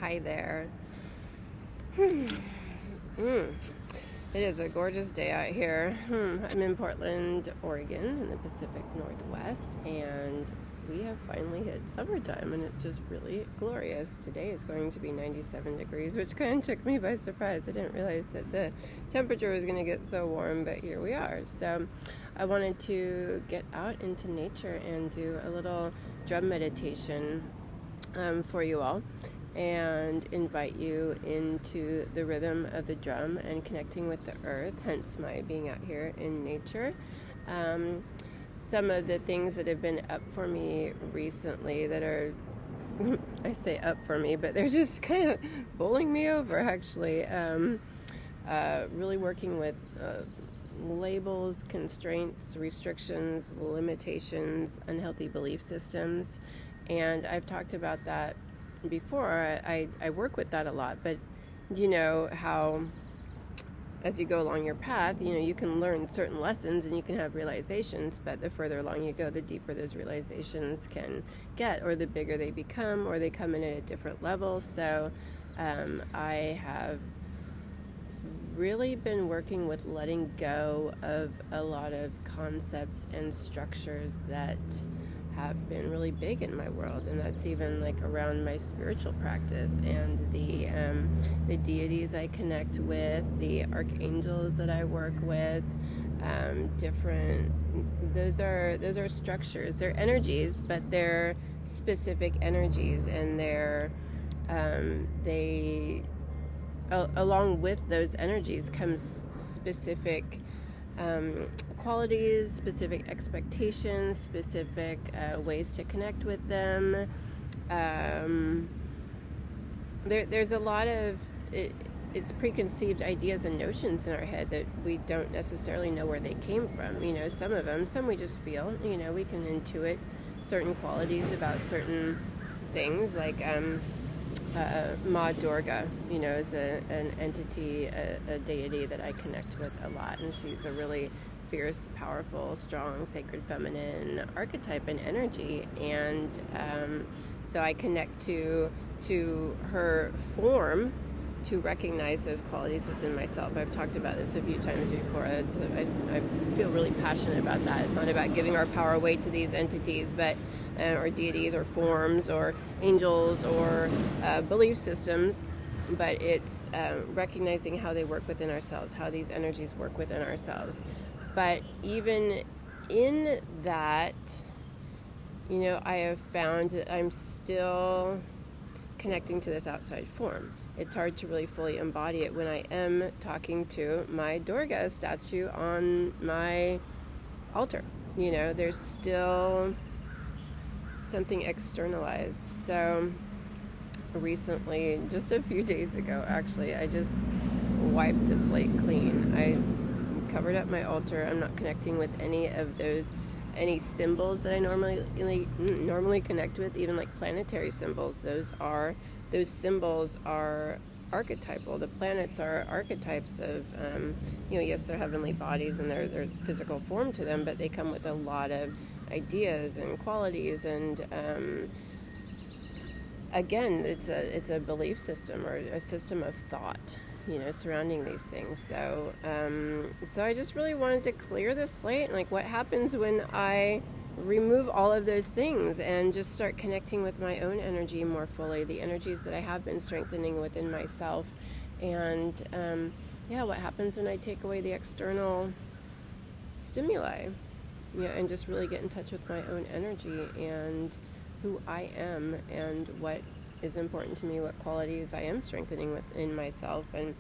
Hi there. It is a gorgeous day out here. I'm in Portland, Oregon, in the Pacific Northwest, and we have finally hit summertime, and it's just really glorious. Today is going to be 97 degrees, which kind of took me by surprise. I didn't realize that the temperature was going to get so warm, but here we are. So I wanted to get out into nature and do a little drum meditation for you all, and invite you into the rhythm of the drum and connecting with the earth, hence my being out here in nature. Some of the things that have been up for me recently that are, I say up for me, but they're just kind of bowling me over actually. Really working with labels, constraints, restrictions, limitations, unhealthy belief systems. And I've talked about that before. I work with that a lot, but you know how as you go along your path, you can learn certain lessons and you can have realizations, but the further along you go, the deeper those realizations can get, or the bigger they become, or they come in at a different level. So I have really been working with letting go of a lot of concepts and structures that have been really big in my world, and that's even like around my spiritual practice and the deities I connect with, the archangels that I work with, those are structures. They're energies, but they're specific energies, and along with those energies comes specific qualities, specific expectations, specific ways to connect with them. There's a lot of it's preconceived ideas and notions in our head that we don't necessarily know where they came from. Some we just feel. We can intuit certain qualities about certain things, like Ma Durga, is an entity, a deity that I connect with a lot, and she's a really fierce, powerful, strong, sacred feminine archetype and energy, and so I connect to her form to recognize those qualities within myself. I've talked about this a few times before. I feel really passionate about that. It's not about giving our power away to these entities, but or deities or forms or angels or belief systems, but it's recognizing how they work within ourselves, how these energies work within ourselves. But even in that, I have found that I'm still connecting to this outside form. It's hard to really fully embody it when I am talking to my Durga statue on my altar. There's still something externalized. So recently, just a few days ago actually, I just wiped the slate clean. I covered up my altar. I'm not connecting with any symbols that I normally connect with, even like planetary symbols. Those symbols are archetypal. The planets are archetypes of, yes, they're heavenly bodies and their physical form to them, but they come with a lot of ideas and qualities, and again, it's a belief system or a system of thought, surrounding these things. So I just really wanted to clear the slate, and like what happens when I remove all of those things and just start connecting with my own energy more fully, the energies that I have been strengthening within myself. And what happens when I take away the external stimuli, and just really get in touch with my own energy and who I am and what is important to me, what qualities I am strengthening within myself. And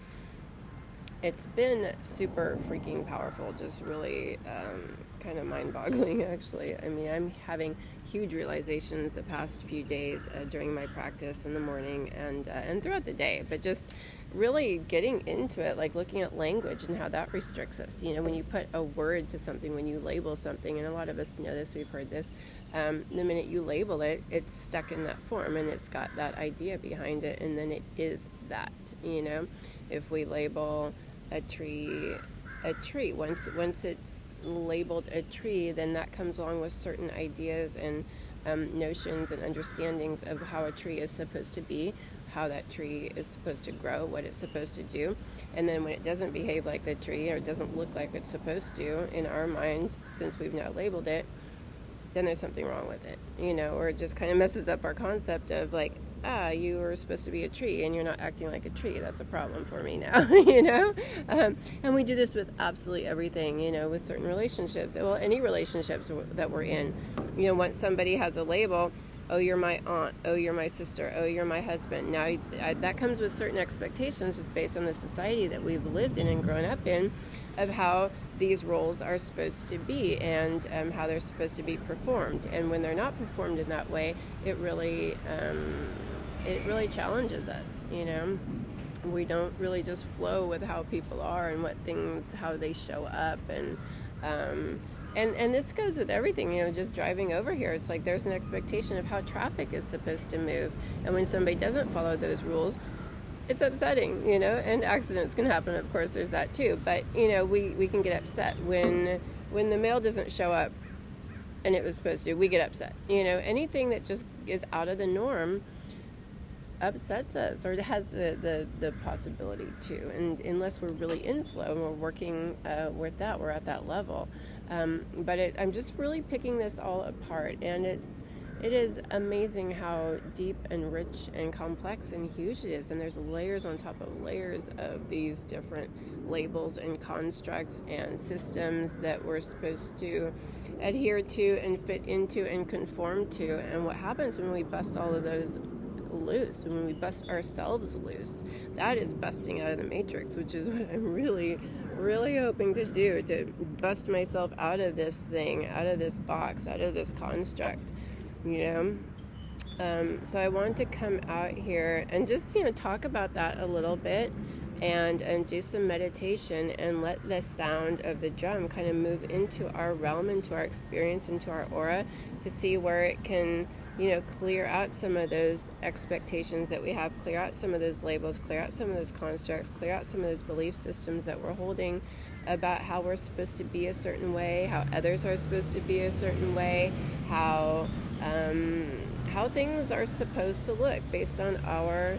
it's been super freaking powerful, just really kind of mind-boggling actually. I mean, I'm having huge realizations the past few days during my practice in the morning and throughout the day, but just really getting into it, like looking at language and how that restricts us. When you put a word to something, when you label something, and a lot of us know this, we've heard this, the minute you label it, it's stuck in that form and it's got that idea behind it, and then it is that. If we label a tree, once it's labeled a tree, then that comes along with certain ideas and notions and understandings of how a tree is supposed to be, how that tree is supposed to grow, what it's supposed to do. And then when it doesn't behave like the tree, or doesn't look like it's supposed to in our mind, since we've now labeled it, then there's something wrong with it, or it just kind of messes up our concept of like, you were supposed to be a tree and you're not acting like a tree. That's a problem for me now, and we do this with absolutely everything, with certain relationships. Well, any relationships that we're in, once somebody has a label, oh, you're my aunt, oh, you're my sister, oh, you're my husband. Now, that comes with certain expectations just based on the society that we've lived in and grown up in, of how these roles are supposed to be, and how they're supposed to be performed. And when they're not performed in that way, it really challenges us, We don't really just flow with how people are and how they show up. And this goes with everything, just driving over here. It's like there's an expectation of how traffic is supposed to move. And when somebody doesn't follow those rules, it's upsetting, and accidents can happen. Of course, there's that too. But, we can get upset when the mail doesn't show up and it was supposed to. We get upset. Anything that just is out of the norm upsets us, or it has the possibility to. And unless we're really in flow and we're working with that, we're at that level. But I'm just really picking this all apart, and it is amazing how deep and rich and complex and huge it is. And there's layers on top of layers of these different labels and constructs and systems that we're supposed to adhere to and fit into and conform to. And what happens when we bust all of those loose, when we bust ourselves loose, that is busting out of the matrix, which is what I'm really hoping to do, to bust myself out of this thing, out of this box, out of this construct, so I want to come out here and just talk about that a little bit, and do some meditation, and let the sound of the drum kind of move into our realm, into our experience, into our aura, to see where it can clear out some of those expectations that we have, clear out some of those labels, clear out some of those constructs, clear out some of those belief systems that we're holding about how we're supposed to be a certain way, how others are supposed to be a certain way, how things are supposed to look based on our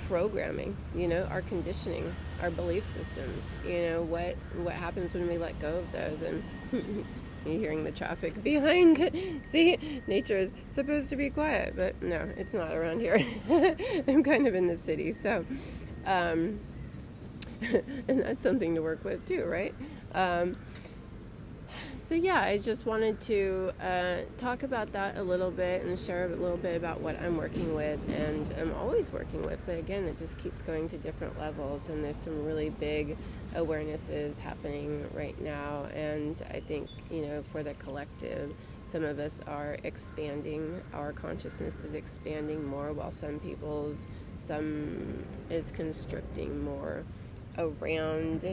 programming, our conditioning, our belief systems, what happens when we let go of those. And you're hearing the traffic behind. See, nature is supposed to be quiet, but no, it's not around here. I'm kind of in the city, so and that's something to work with too, right? So yeah, I just wanted to talk about that a little bit and share a little bit about what I'm working with, and I'm always working with, but again, it just keeps going to different levels, and there's some really big awarenesses happening right now. And I think, for the collective, some of us are expanding, our consciousness is expanding more, while some is constricting more around,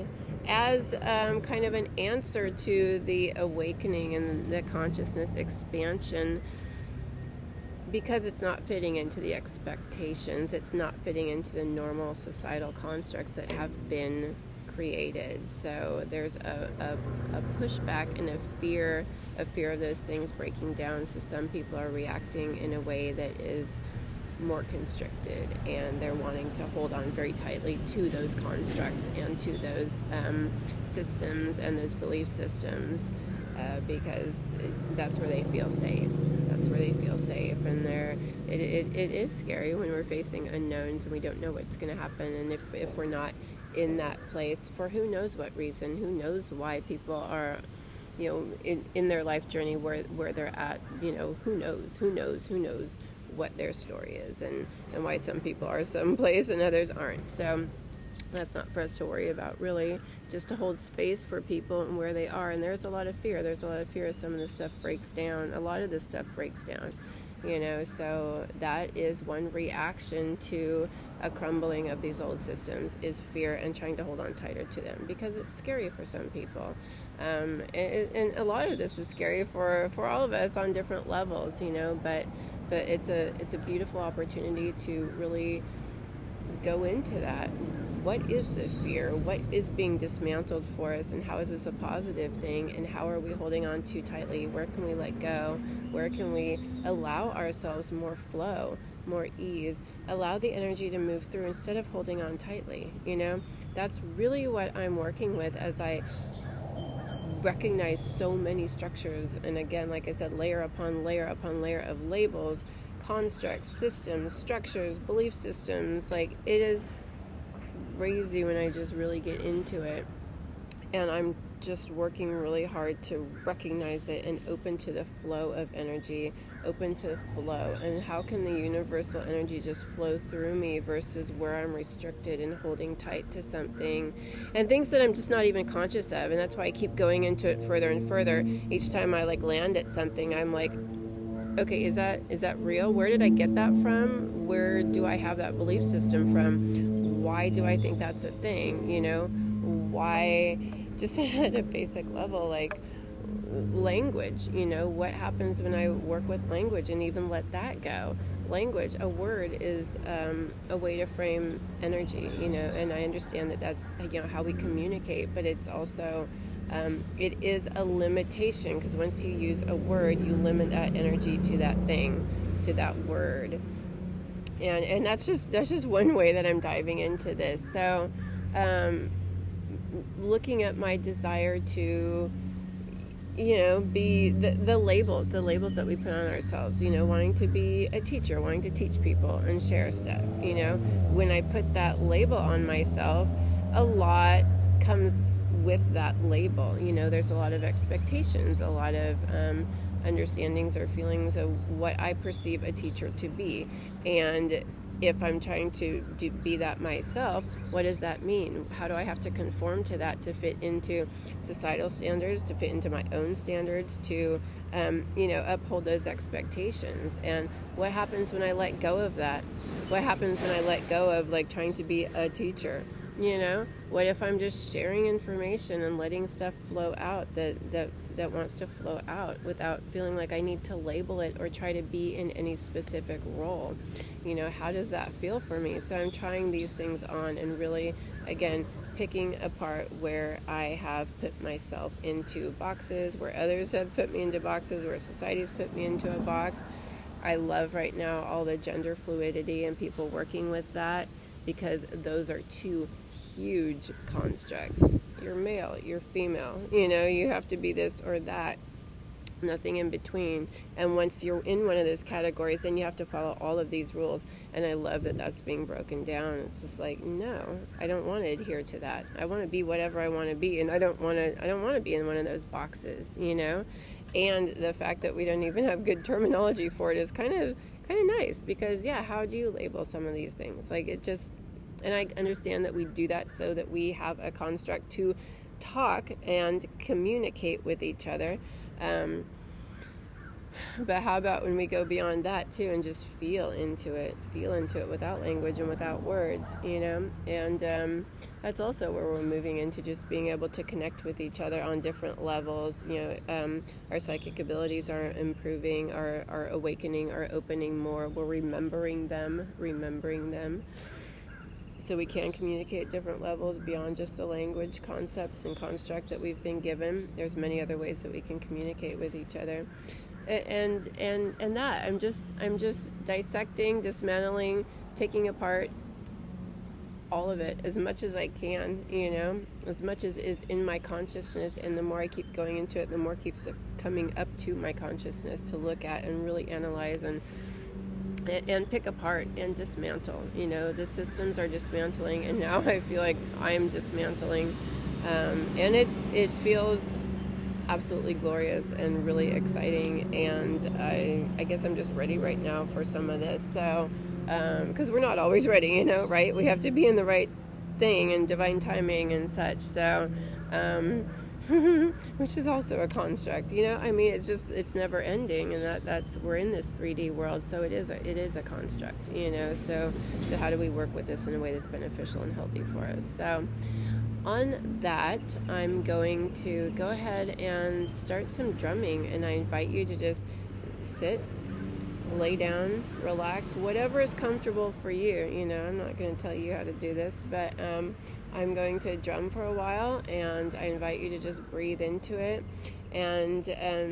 as kind of an answer to the awakening and the consciousness expansion, because it's not fitting into the expectations, it's not fitting into the normal societal constructs that have been created. So there's a pushback and a fear of those things breaking down. So some people are reacting in a way that is more constricted, and they're wanting to hold on very tightly to those constructs and to those systems and those belief systems, because that's where they feel safe. That's where they feel safe. And it is scary when we're facing unknowns and we don't know what's going to happen. And if we're not in that place for who knows what reason, who knows why people are in their life journey where they're at, who knows what their story is, and why some people are someplace and others aren't. So that's not for us to worry about, really, just to hold space for people and where they are. And there's a lot of fear. There's a lot of fear as some of this stuff breaks down. A lot of this stuff breaks down, so that is one reaction to a crumbling of these old systems, is fear and trying to hold on tighter to them, because it's scary for some people. And a lot of this is scary for all of us on different levels, but it's a beautiful opportunity to really go into that. What is the fear? What is being dismantled for us, and how is this a positive thing, and how are we holding on too tightly? Where can we let go? Where can we allow ourselves more flow, more ease, allow the energy to move through instead of holding on tightly? That's really what I'm working with as I recognize so many structures, and again, like I said, layer upon layer upon layer of labels, constructs, systems, structures, belief systems. Like, it is crazy when I just really get into it, and I'm just working really hard to recognize it and open to the flow of energy, open to flow, and how can the universal energy just flow through me versus where I'm restricted and holding tight to something and things that I'm just not even conscious of. And that's why I keep going into it further and further. Each time I land at something, I'm like, okay, is that real? Where did I get that from? Where do I have that belief system from? Why do I think that's a thing? Why, just at a basic level, like language, what happens when I work with language and even let that go? Language, a word, is a way to frame energy, and I understand that that's, how we communicate, but it's also, it is a limitation, because once you use a word, you limit that energy to that thing, to that word. And that's just one way that I'm diving into this. So looking at my desire to be the labels that we put on ourselves, wanting to be a teacher, wanting to teach people and share stuff. When I put that label on myself, a lot comes with that label. There's a lot of expectations, a lot of understandings or feelings of what I perceive a teacher to be. And if I'm trying to be that myself, what does that mean? How do I have to conform to that to fit into societal standards, to fit into my own standards, to uphold those expectations? And what happens when I let go of that? What happens when I let go of trying to be a teacher? What if I'm just sharing information and letting stuff flow out that wants to flow out without feeling like I need to label it or try to be in any specific role? How does that feel for me? So I'm trying these things on and really, again, picking apart where I have put myself into boxes, where others have put me into boxes, where society's put me into a box. I love right now all the gender fluidity and people working with that, because those are two huge constructs. You're male, you're female, you have to be this or that, nothing in between. And once you're in one of those categories, then you have to follow all of these rules. And I love that that's being broken down. It's just like, no, I don't want to adhere to that. I want to be whatever I want to be, and I don't want to be in one of those boxes, And the fact that we don't even have good terminology for it is kind of nice, because how do you label some of these things? And I understand that we do that so that we have a construct to talk and communicate with each other. But how about when we go beyond that too and just feel into it without language and without words, And that's also where we're moving into just being able to connect with each other on different levels. Our psychic abilities are improving, are awakening, are opening more. We're remembering them. So we can communicate different levels beyond just the language concept and construct that we've been given. There's many other ways that we can communicate with each other. And that I'm just dissecting, dismantling, taking apart all of it as much as I can, as much as is in my consciousness. And the more I keep going into it, the more keeps coming up to my consciousness to look at and really analyze and pick apart and dismantle. The systems are dismantling, and now I feel like I'm dismantling, and it feels absolutely glorious and really exciting. And I guess I'm just ready right now for some of this. So because we're not always ready, right? We have to be in the right thing and divine timing and such. So which is also a construct, it's never ending, and that's we're in this 3D world, so it is a construct, so how do we work with this in a way that's beneficial and healthy for us? So on that, I'm going to go ahead and start some drumming, and I invite you to just sit, lay down, relax, whatever is comfortable for you. You know, I'm not going to tell you how to do this, but I'm going to drum for a while, and I invite you to just breathe into it, and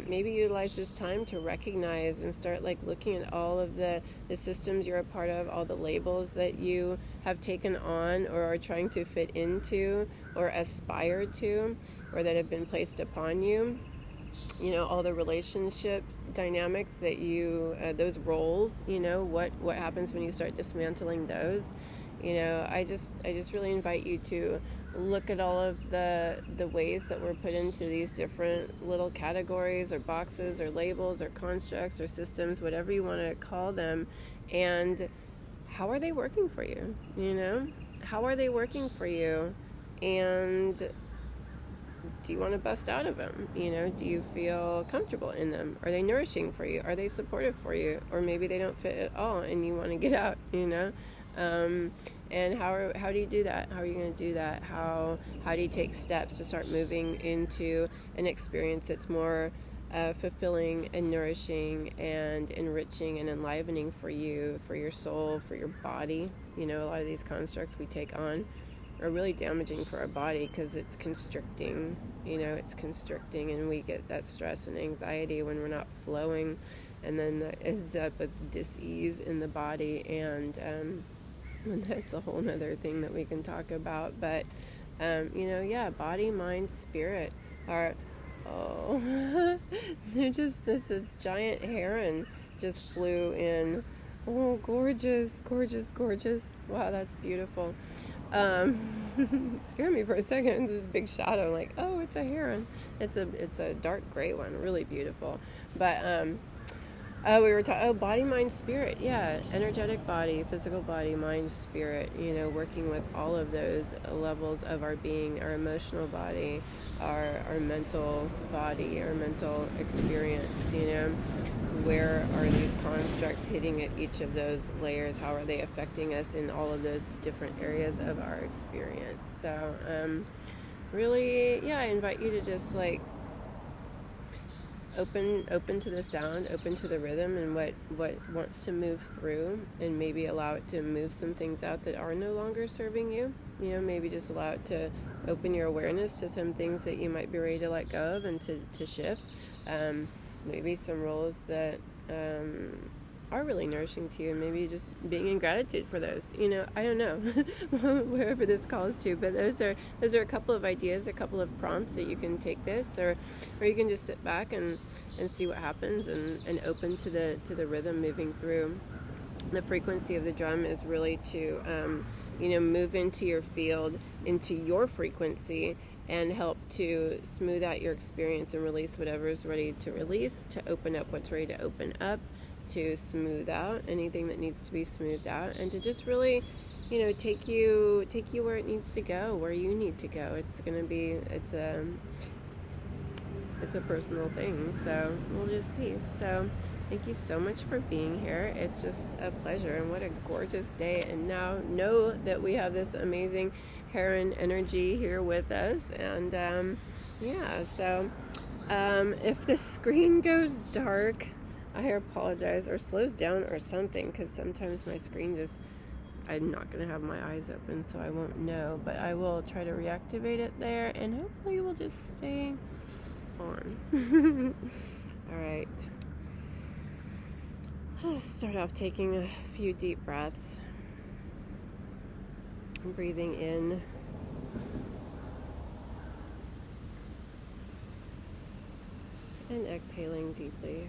maybe utilize this time to recognize and start like looking at all of the systems you're a part of, all the labels that you have taken on or are trying to fit into or aspire to, or that have been placed upon you. You know, all the relationships dynamics that you those roles, you know, what happens when you start dismantling those. You know, I just really invite you to look at all of the ways that we're put into these different little categories or boxes or labels or constructs or systems, whatever you want to call them, and how are they working for you? You know, how are they working for you? And do you want to bust out of them? You know, do you feel comfortable in them? Are they nourishing for you? Are they supportive for you? Or maybe they don't fit at all and you want to get out, you know? And how do you do that? How are you going to do that? How do you take steps to start moving into an experience that's more fulfilling and nourishing and enriching and enlivening for you, for your soul, for your body? You know, a lot of these constructs we take on are really damaging for our body because it's constricting. You know, it's constricting, and we get that stress and anxiety when we're not flowing, and then that ends up with dis-ease in the body, and that's a whole nother thing that we can talk about. But you know, yeah, body, mind, spirit are they're just this giant heron just flew in. Oh, gorgeous, gorgeous, gorgeous. Wow, that's beautiful. It scared me for a second. This big shadow, I'm like, oh, it's a heron. It's a dark gray one, really beautiful. But we were talking, body, mind, spirit. Yeah, energetic body, physical body, mind, spirit. You know, working with all of those levels of our being, our emotional body, our mental body, our mental experience. You know, where are these constructs hitting at each of those layers? How are they affecting us in all of those different areas of our experience? So, really, yeah, I invite you to just like open to the sound, open to the rhythm, and what wants to move through, and maybe allow it to move some things out that are no longer serving you. You know, maybe just allow it to open your awareness to some things that you might be ready to let go of and to shift. Maybe some roles that are really nourishing to you, and maybe just being in gratitude for those. You know, I don't know wherever this calls to, but those are a couple of ideas, a couple of prompts that you can take this, or you can just sit back and see what happens, and open to the rhythm moving through. The frequency of the drum is really to you know, move into your field, into your frequency, and help to smooth out your experience and release whatever is ready to release, to open up what's ready to open up, to smooth out anything that needs to be smoothed out, and to just really, you know, take you where it needs to go, where you need to go. It's a personal thing, so we'll just see. So thank you so much for being here. It's just a pleasure, and what a gorgeous day. And now know that we have this amazing heron energy here with us, and yeah, so if the screen goes dark, I apologize, or slows down or something, because sometimes my screen just, I'm not going to have my eyes open, so I won't know, but I will try to reactivate it there, and hopefully it will just stay on. All right, let's start off taking a few deep breaths, breathing in and exhaling deeply,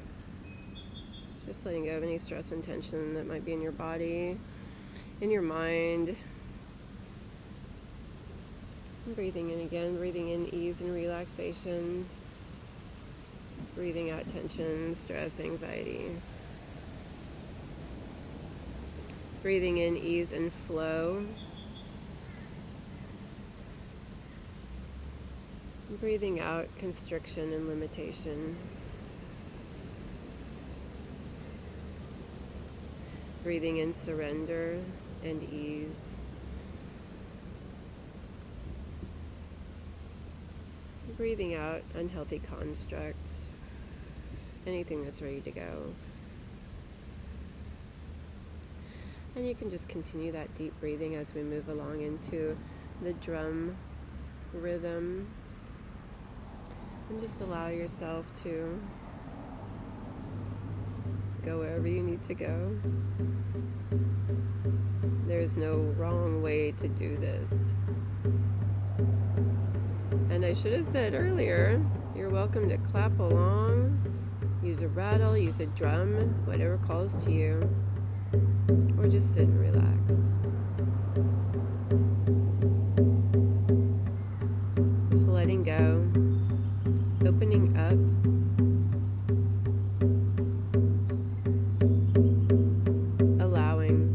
just letting go of any stress and tension that might be in your body, in your mind. And breathing in again, breathing in ease and relaxation, breathing out tension, stress, anxiety. Breathing in ease and flow. Breathing out constriction and limitation. Breathing in surrender and ease. Breathing out unhealthy constructs, anything that's ready to go. And you can just continue that deep breathing as we move along into the drum rhythm. And just allow yourself to go wherever you need to go. There's no wrong way to do this. And I should have said earlier, you're welcome to clap along, use a rattle, use a drum, whatever calls to you, or just sit and relax. Just letting go, opening up, allowing.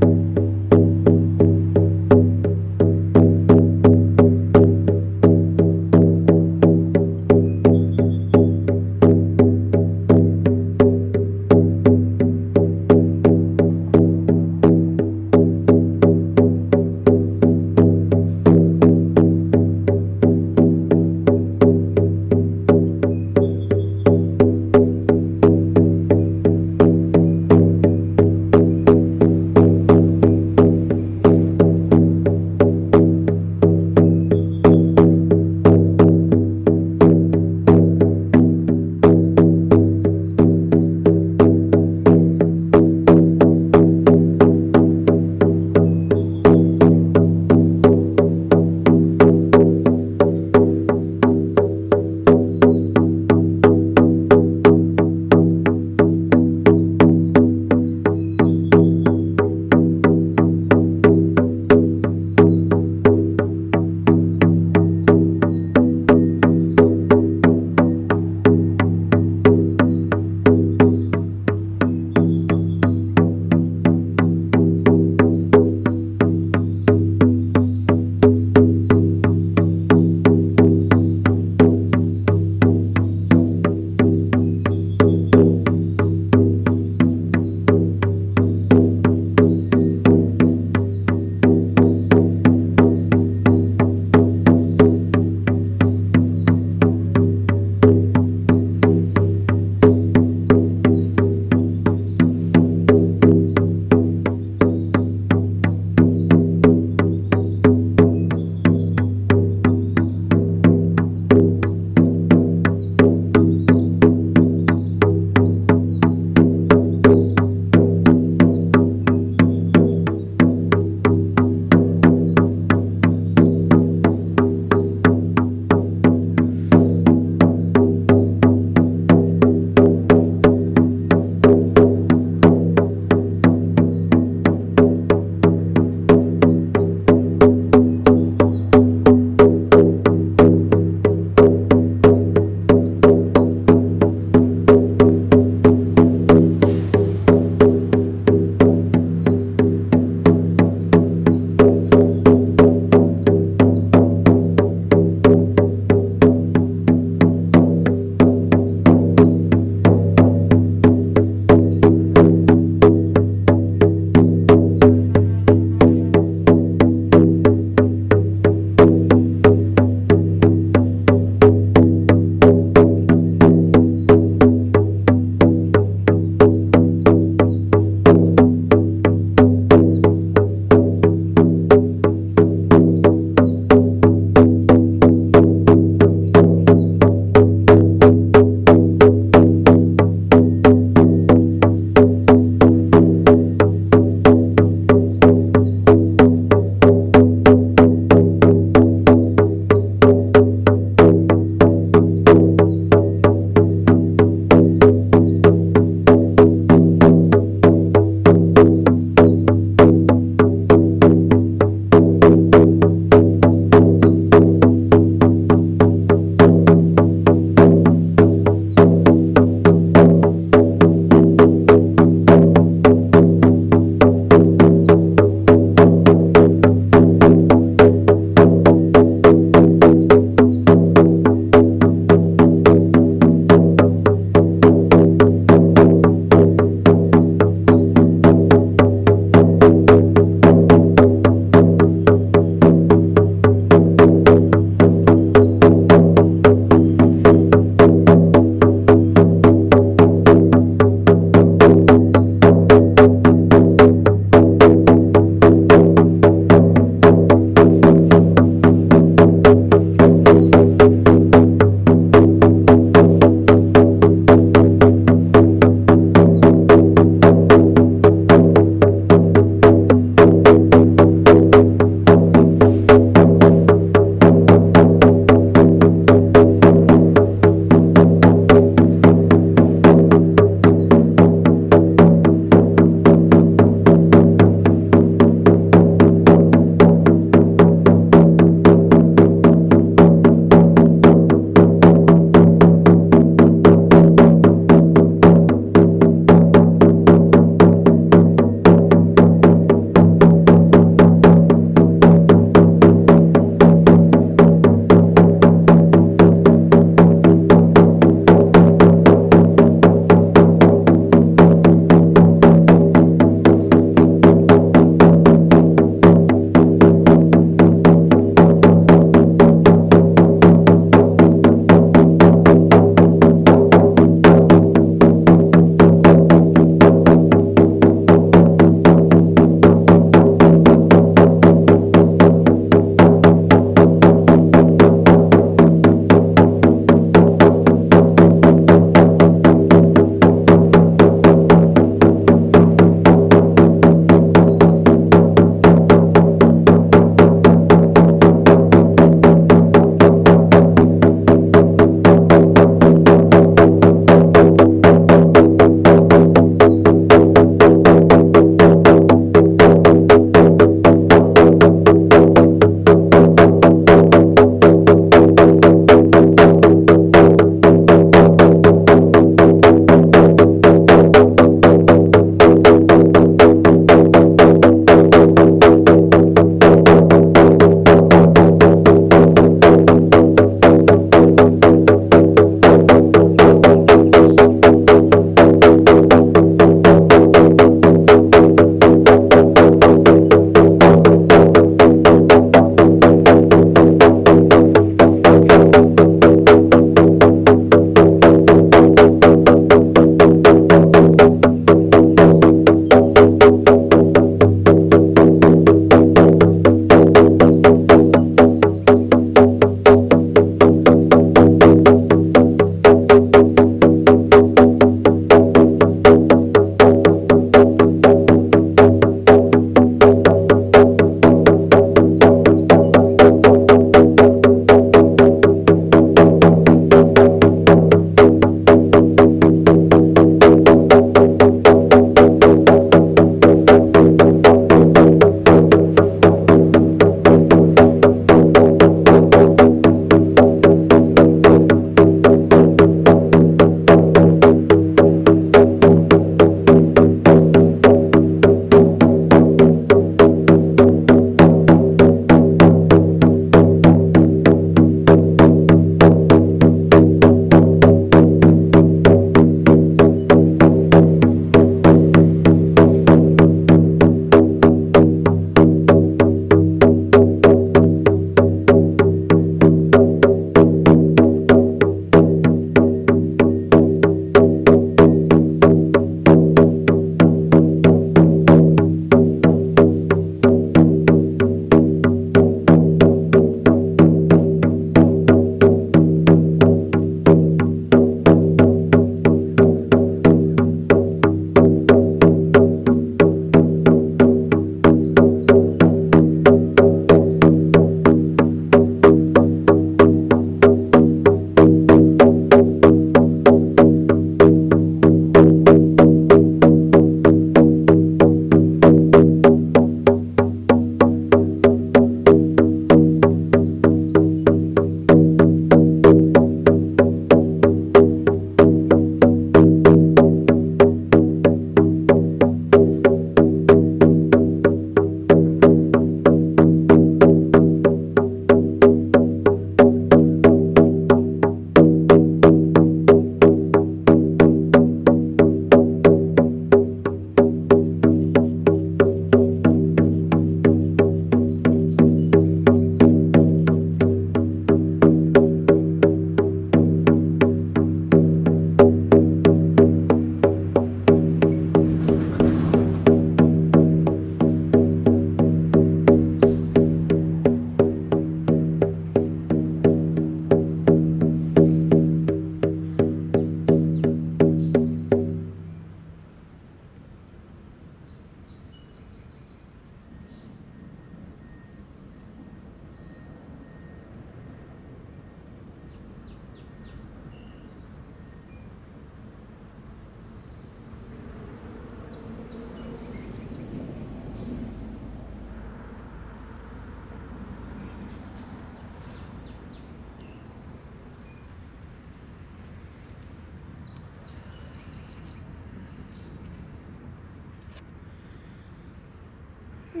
So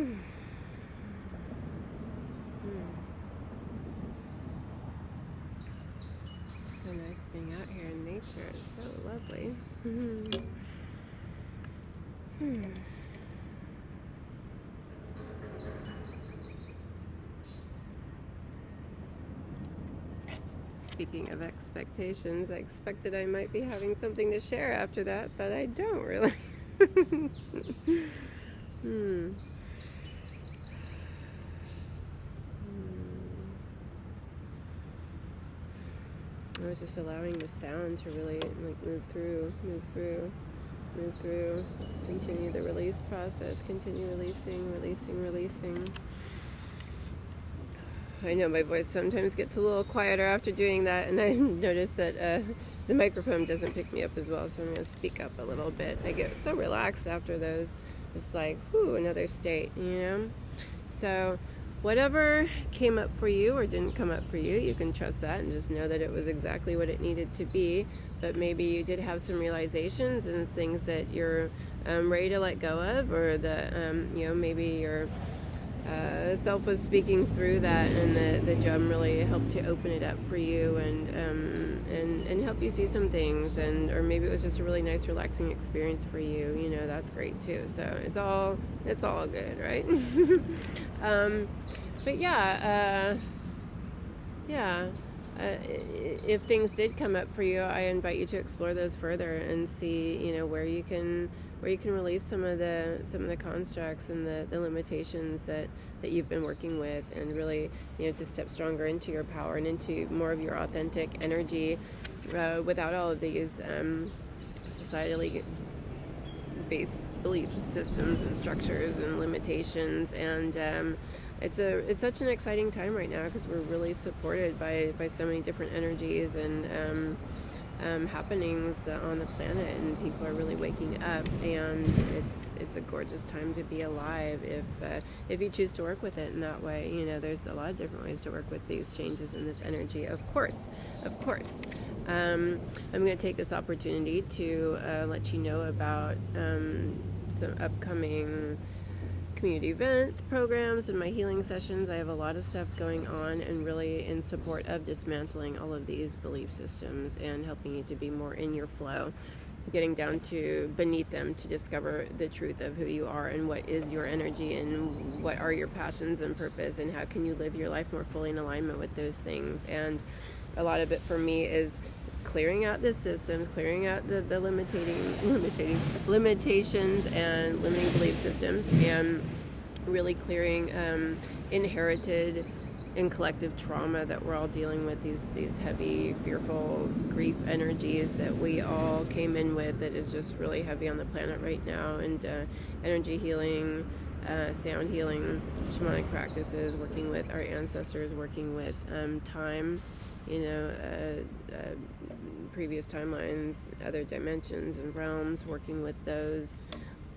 nice being out here in nature. It's so lovely. Speaking of expectations, I expected I might be having something to share after that, but I don't really. I was just allowing the sound to really like move through, continue the release process, continue releasing. I know my voice sometimes gets a little quieter after doing that, and I noticed that the microphone doesn't pick me up as well, so I'm going to speak up a little bit. I get so relaxed after those. It's like, whew, another state, you know? So whatever came up for you or didn't come up for you, you can trust that and just know that it was exactly what it needed to be. But maybe you did have some realizations and things that you're ready to let go of, or that, maybe your self was speaking through that, and the drum really helped to open it up for you and help you see some things, or maybe it was just a really nice relaxing experience for you. You know, that's great too. So it's all good, right? But if things did come up for you, I invite you to explore those further and see, you know, where you can release some of the constructs and the limitations that you've been working with, and really, you know, to step stronger into your power and into more of your authentic energy, without all of these societally based belief systems and structures and limitations. And it's such an exciting time right now, because we're really supported by so many different energies and happenings on the planet, and people are really waking up, and it's a gorgeous time to be alive if you choose to work with it in that way. You know, there's a lot of different ways to work with these changes in this energy, of course. I'm going to take this opportunity to let you know about some upcoming community events, programs, and my healing sessions. I have a lot of stuff going on, and really in support of dismantling all of these belief systems and helping you to be more in your flow, getting down to beneath them to discover the truth of who you are and what is your energy and what are your passions and purpose, and how can you live your life more fully in alignment with those things. And a lot of it for me is clearing out the systems, clearing out the limitations and limiting belief systems, and really clearing inherited and collective trauma that we're all dealing with, these heavy, fearful, grief energies that we all came in with, that is just really heavy on the planet right now. And energy healing, sound healing, shamanic practices, working with our ancestors, working with time, previous timelines, other dimensions and realms, working with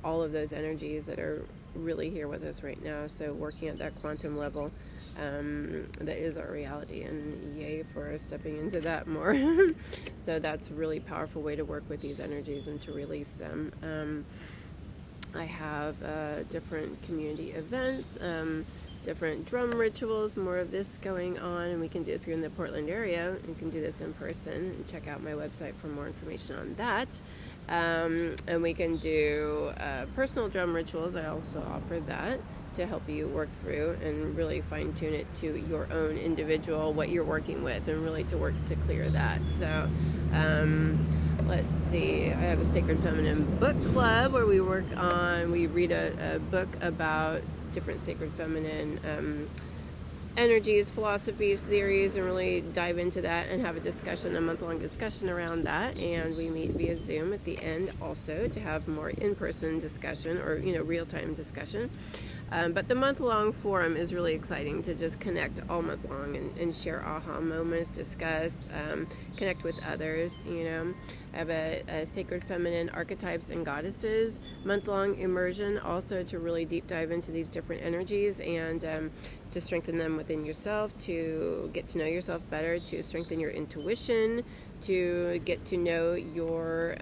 all of those energies that are really here with us right now. So working at that quantum level, that is our reality, and yay for stepping into that more. So that's a really powerful way to work with these energies and to release them. I have different community events, different drum rituals, more of this going on, and we can do, if you're in the Portland area, you can do this in person, and check out my website for more information on that. And we can do personal drum rituals. I also offer that to help you work through and really fine tune it to your own individual, what you're working with, and really to work to clear that. So let's see, I have a Sacred Feminine book club where we read a book about different Sacred Feminine energies, philosophies, theories, and really dive into that and have a month-long discussion around that. And we meet via Zoom at the end also to have more in-person discussion, or real-time discussion. But the month-long forum is really exciting to just connect all month long and share aha moments, discuss, connect with others. I have a Sacred Feminine Archetypes and Goddesses month-long immersion, also to really deep dive into these different energies and to strengthen them within yourself, to get to know yourself better, to strengthen your intuition, to get to know your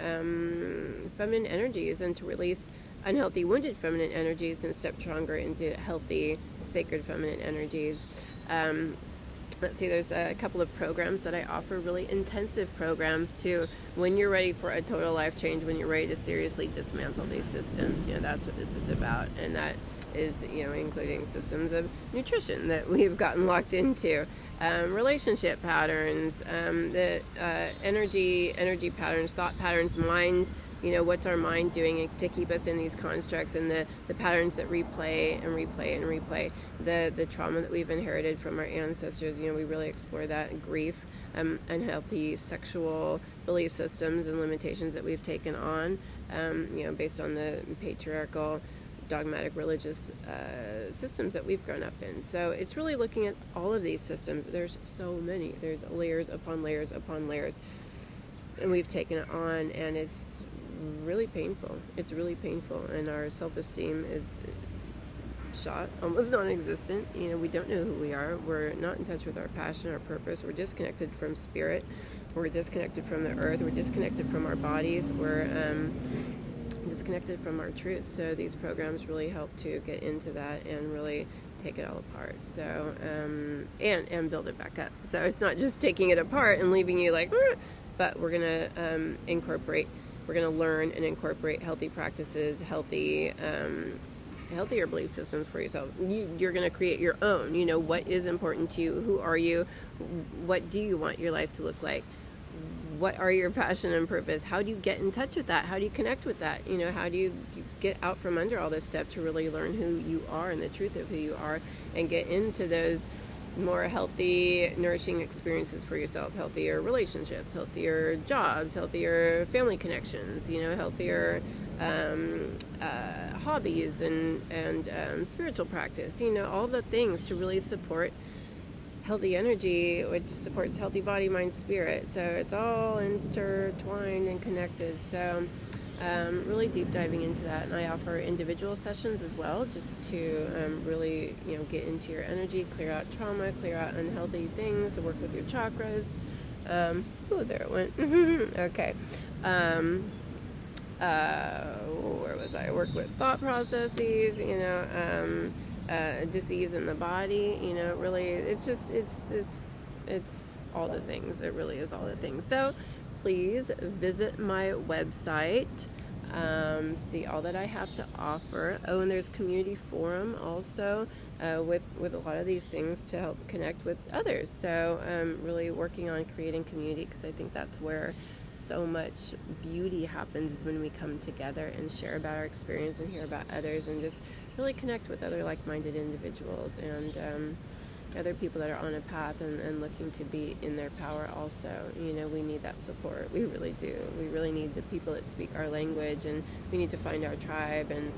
feminine energies, and to release unhealthy wounded feminine energies and step stronger into healthy sacred feminine energies. Let's see, there's a couple of programs that I offer, really intensive programs to, when you're ready for a total life change, when you're ready to seriously dismantle these systems. That's what this is about. And that is, including systems of nutrition that we've gotten locked into, relationship patterns, the energy patterns, thought patterns, mind. What's our mind doing to keep us in these constructs, and the patterns that replay and replay and replay, the trauma that we've inherited from our ancestors. We really explore that. Grief, unhealthy sexual belief systems and limitations that we've taken on, based on the patriarchal, dogmatic religious systems that we've grown up in. So it's really looking at all of these systems. There's so many. There's layers upon layers upon layers, and we've taken it on, and it's really painful. It's really painful, and our self-esteem is shot, almost non-existent. We don't know who we are. We're not in touch with our passion, our purpose. We're disconnected from spirit. We're disconnected from the earth. We're disconnected from our bodies. We're disconnected from our truth. So these programs really help to get into that and really take it all apart. So and build it back up. So it's not just taking it apart and leaving you like, but we're gonna we're going to learn and incorporate healthy practices, healthier belief systems for yourself. You're going to create your own. What is important to you? Who are you? What do you want your life to look like? What are your passion and purpose? How do you get in touch with that? How do you connect with that? How do you get out from under all this stuff to really learn who you are and the truth of who you are, and get into those more healthy, nourishing experiences for yourself, healthier relationships, healthier jobs, healthier family connections, healthier hobbies and spiritual practice, all the things to really support healthy energy, which supports healthy body, mind, spirit. So it's all intertwined and connected. So really deep diving into that, and I offer individual sessions as well, just to really get into your energy, clear out trauma, clear out unhealthy things, work with your chakras. There it went. Okay. Where was I? Work with thought processes, disease in the body, really it's all the things. It really is all the things. So please visit my website, see all that I have to offer. And there's community forum also, with a lot of these things to help connect with others. So really working on creating community, because I think that's where so much beauty happens, is when we come together and share about our experience and hear about others, and just really connect with other like-minded individuals and other people that are on a path and looking to be in their power also. We need that support. We really do. We really need the people that speak our language, and we need to find our tribe. And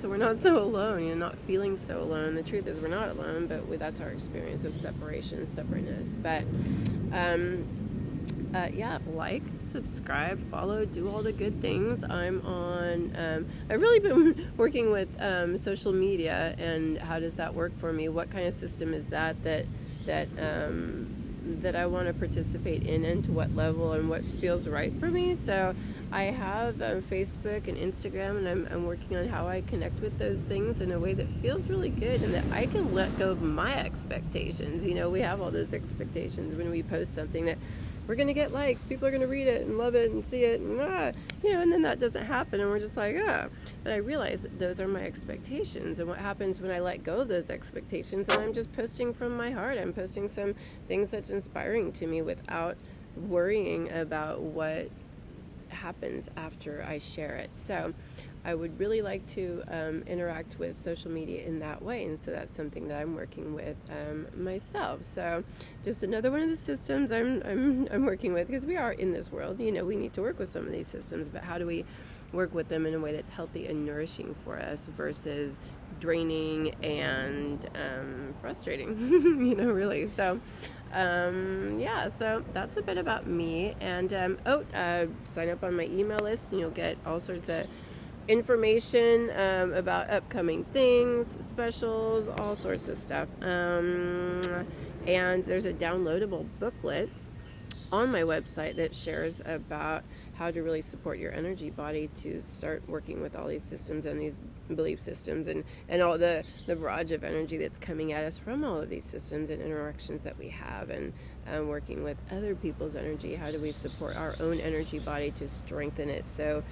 we're not so alone, not feeling so alone. The truth is we're not alone, but that's our experience of separation, separateness. But like, subscribe, follow, do all the good things. I'm on, I've really been working with social media, and how does that work for me? What kind of system is that I want to participate in, and to what level, and what feels right for me? So I have Facebook and Instagram, and I'm working on how I connect with those things in a way that feels really good, and that I can let go of my expectations. We have all those expectations when we post something, that we're going to get likes, people are going to read it and love it and see it, and and then that doesn't happen, and we're just like, But I realize that those are my expectations, and what happens when I let go of those expectations, and I'm just posting from my heart. I'm posting some things that's inspiring to me without worrying about what happens after I share it. So I would really like to interact with social media in that way, and so that's something that I'm working with myself. So just another one of the systems I'm working with, because we are in this world. We need to work with some of these systems, but how do we work with them in a way that's healthy and nourishing for us, versus draining and frustrating, really. So so that's a bit about me. And sign up on my email list, and you'll get all sorts of information about upcoming things, specials, all sorts of stuff. And there's a downloadable booklet on my website that shares about how to really support your energy body to start working with all these systems and these belief systems and all the barrage of energy that's coming at us from all of these systems and interactions that we have, and working with other people's energy. How do we support our own energy body to strengthen it so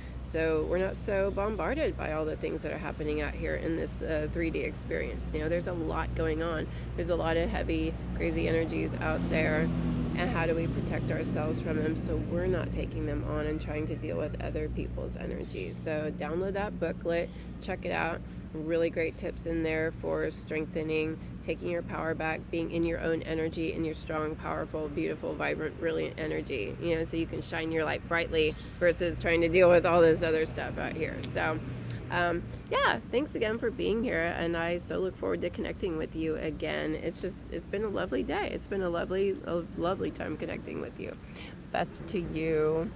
we're not so bombarded by all the things that are happening out here in this 3D experience. There's a lot going on. There's a lot of heavy, crazy energies out there, and how do we protect ourselves from them so we're not taking them on and trying to deal with other people's energies. So download that booklet, check it out. Really great tips in there for strengthening, taking your power back, being in your own energy, in your strong, powerful, beautiful, vibrant, brilliant energy, so you can shine your light brightly versus trying to deal with all this other stuff out here. So thanks again for being here, and I so look forward to connecting with you again. It's been a lovely day. It's been a lovely time connecting with you. Best to you.